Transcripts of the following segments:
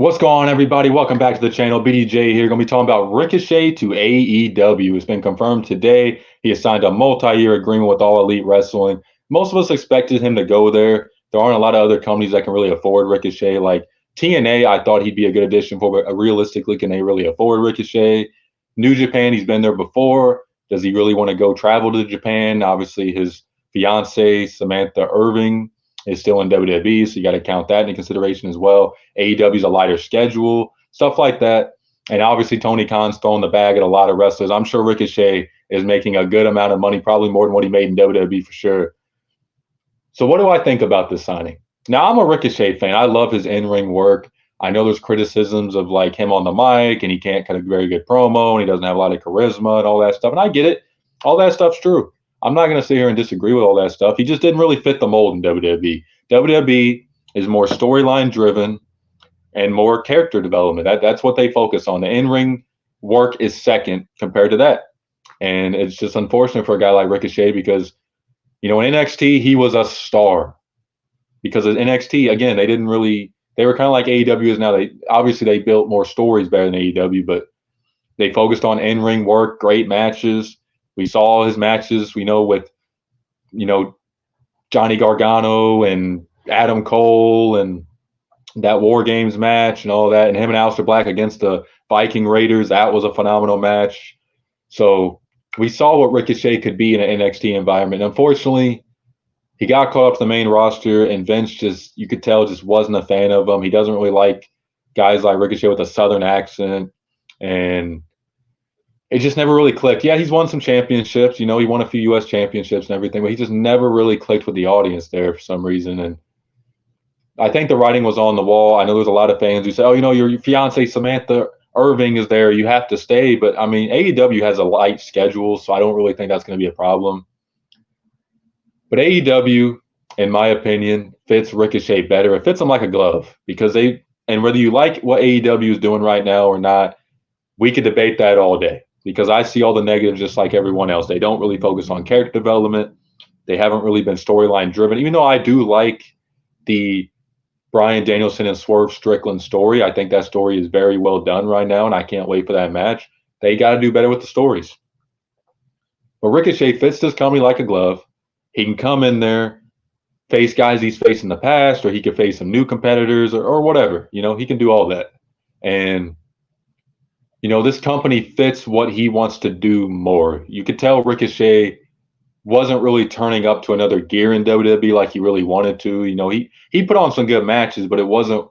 What's going on, everybody? Welcome back to the channel. BDJ here. Going to be talking about Ricochet to AEW. It's been confirmed today. He has signed a multi-year agreement with All Elite Wrestling. Most of us expected him to go there. There aren't a lot of other companies that can really afford Ricochet. Like TNA, I thought he'd be a good addition for, but realistically, can they really afford Ricochet? New Japan, he's been there before. Does he really want to go travel to Japan? Obviously, his fiance, Samantha Irving, is still in WWE, so you got to count that into consideration as well. AEW's a lighter schedule, stuff like that. And obviously, Tony Khan's throwing the bag at a lot of wrestlers. I'm sure Ricochet is making a good amount of money, probably more than what he made in WWE for sure. So, what do I think about this signing? Now, I'm a Ricochet fan. I love his in-ring work. I know there's criticisms of like him on the mic, and he can't cut a very good promo, and he doesn't have a lot of charisma and all that stuff. And I get it. All that stuff's true. I'm not going to sit here and disagree with all that stuff. He just didn't really fit the mold in WWE. WWE is more storyline driven and more character development. That's what they focus on. The in-ring work is second compared to that. And it's just unfortunate for a guy like Ricochet because, in NXT, he was a star. Because in NXT, again, they were kind of like AEW is now. They built more stories better than AEW, but they focused on in-ring work, great matches. We saw his matches, with, Johnny Gargano and Adam Cole and that War Games match and all that, and him and Aleister Black against the Viking Raiders. That was a phenomenal match. So we saw what Ricochet could be in an NXT environment. Unfortunately, he got caught up to the main roster, and Vince you could tell, just wasn't a fan of him. He doesn't really like guys like Ricochet with a Southern accent, and it just never really clicked. Yeah, he's won some championships. He won a few U.S. championships and everything, but he just never really clicked with the audience there for some reason. And I think the writing was on the wall. I know there's a lot of fans who say, oh, your fiance Samantha Irving is there. You have to stay. But, I mean, AEW has a light schedule, so I don't really think that's going to be a problem. But AEW, in my opinion, fits Ricochet better. It fits him like a glove because and whether you like what AEW is doing right now or not, we could debate that all day. Because I see all the negatives just like everyone else. They don't really focus on character development. They haven't really been storyline driven. Even though I do like the Bryan Danielson and Swerve Strickland story, I think that story is very well done right now, and I can't wait for that match. They got to do better with the stories. But Ricochet fits this company like a glove. He can come in there, face guys he's faced in the past, or he could face some new competitors or whatever. He can do all that. And this company fits what he wants to do more. You could tell Ricochet wasn't really turning up to another gear in WWE like he really wanted to. He put on some good matches, but it wasn't.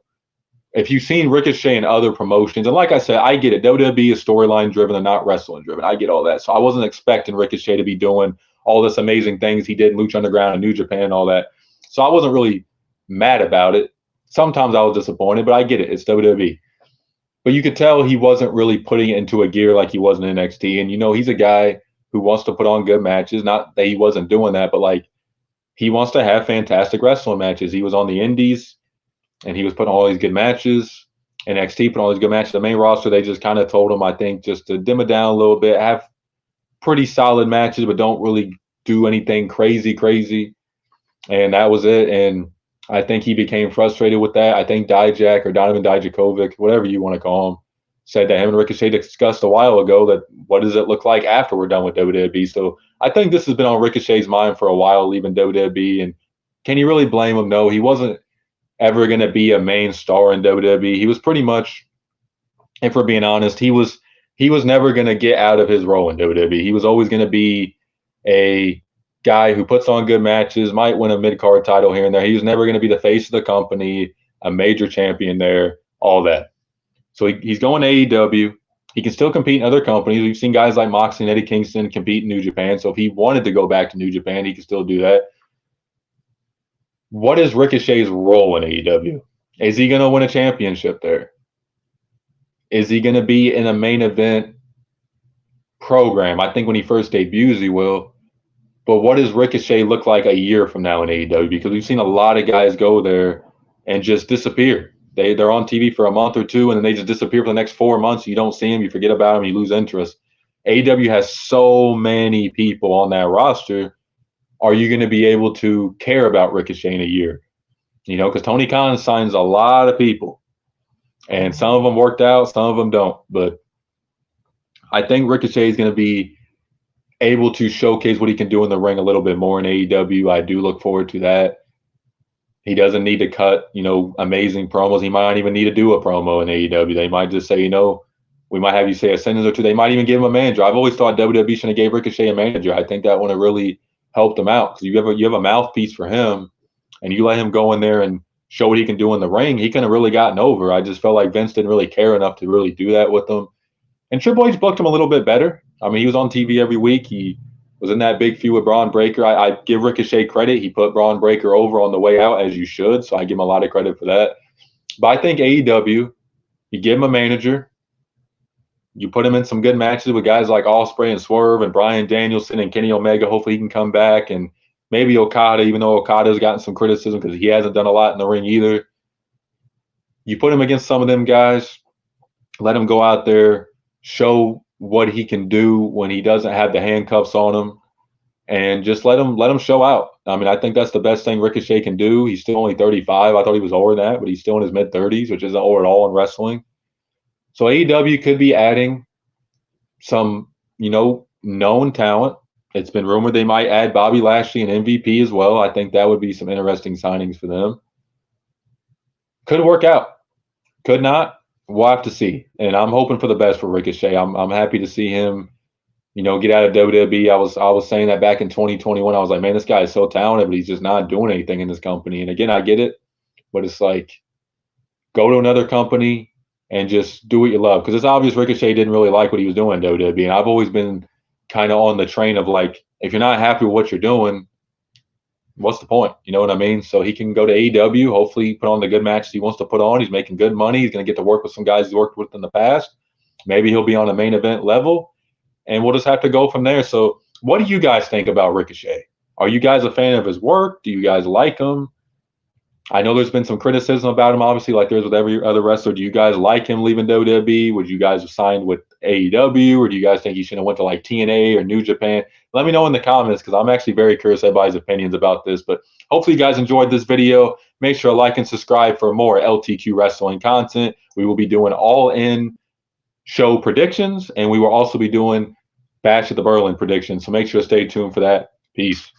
If you've seen Ricochet in other promotions, and like I said, I get it. WWE is storyline driven and not wrestling driven. I get all that. So I wasn't expecting Ricochet to be doing all this amazing things he did in Lucha Underground and New Japan and all that. So I wasn't really mad about it. Sometimes I was disappointed, but I get it. It's WWE. But you could tell he wasn't really putting it into a gear like he was in NXT. And, he's a guy who wants to put on good matches. Not that he wasn't doing that, but, he wants to have fantastic wrestling matches. He was on the Indies, and he was putting all these good matches. NXT put all these good matches. The main roster, they just kind of told him, I think, just to dim it down a little bit, have pretty solid matches, but don't really do anything crazy. And that was it. And I think he became frustrated with that. I think Dijak or Donovan Dijakovic, whatever you want to call him, said that him and Ricochet discussed a while ago that what does it look like after we're done with WWE. So I think this has been on Ricochet's mind for a while, leaving WWE. And can you really blame him? No, he wasn't ever going to be a main star in WWE. He was pretty much, if we're being honest, he was never going to get out of his role in WWE. He was always going to be a guy who puts on good matches, might win a mid-card title here and there. He was never going to be the face of the company, a major champion there, all that. So he's going to AEW. He can still compete in other companies. We've seen guys like Moxley and Eddie Kingston compete in New Japan. So if he wanted to go back to New Japan, he can still do that. What is Ricochet's role in AEW? Is he going to win a championship there? Is he going to be in a main event program? I think when he first debuts, he will. But what does Ricochet look like a year from now in AEW? Because we've seen a lot of guys go there and just disappear. They're on TV for a month or two, and then they just disappear for the next 4 months. You don't see them. You forget about them. You lose interest. AEW has so many people on that roster. Are you going to be able to care about Ricochet in a year? Because Tony Khan signs a lot of people. And some of them worked out, some of them don't. But I think Ricochet is going to be able to showcase what he can do in the ring a little bit more in AEW. I do look forward to that. He doesn't need to cut, amazing promos. He might not even need to do a promo in AEW. They might just say, we might have you say a sentence or two. They might even give him a manager. I've always thought WWE should have gave Ricochet a manager. I think that would have really helped him out because you have a mouthpiece for him, and you let him go in there and show what he can do in the ring. He could have really gotten over. I just felt like Vince didn't really care enough to really do that with him. And Triple H booked him a little bit better. I mean, he was on TV every week. He was in that big feud with Braun Breaker. I give Ricochet credit. He put Braun Breaker over on the way out, as you should. So I give him a lot of credit for that. But I think AEW, you give him a manager. You put him in some good matches with guys like Ospreay and Swerve and Bryan Danielson and Kenny Omega. Hopefully he can come back. And maybe Okada, even though Okada's gotten some criticism because he hasn't done a lot in the ring either. You put him against some of them guys. Let him go out there, show what he can do when he doesn't have the handcuffs on him, and just let him show out. I mean, I think that's the best thing Ricochet can do. He's still only 35. I thought he was older than that, but he's still in his mid-30s, which isn't old at all in wrestling. So AEW could be adding some, known talent. It's been rumored they might add Bobby Lashley and MVP as well. I think that would be some interesting signings for them. Could work out. Could not. We'll have to see. And I'm hoping for the best for Ricochet. I'm happy to see him, get out of WWE. I was saying that back in 2021. I was like, man, this guy is so talented, but he's just not doing anything in this company. And again, I get it, but it's like, go to another company and just do what you love. Because it's obvious Ricochet didn't really like what he was doing in WWE. And I've always been kind of on the train of like, if you're not happy with what you're doing, what's the point? You know what I mean? So he can go to AEW, hopefully put on the good matches he wants to put on. He's making good money. He's going to get to work with some guys he's worked with in the past. Maybe he'll be on a main event level, and we'll just have to go from there. So what do you guys think about Ricochet? Are you guys a fan of his work? Do you guys like him? I know there's been some criticism about him, obviously, like there's with every other wrestler. Do you guys like him leaving WWE? Would you guys have signed with AEW, or do you guys think he should have went to like TNA or New Japan? Let me know in the comments because I'm actually very curious everybody's opinions about this. But hopefully you guys enjoyed this video. Make sure to like and subscribe for more LTQ wrestling content. We will be doing all-in show predictions, and we will also be doing Bash at the Berlin predictions. So make sure to stay tuned for that. Peace.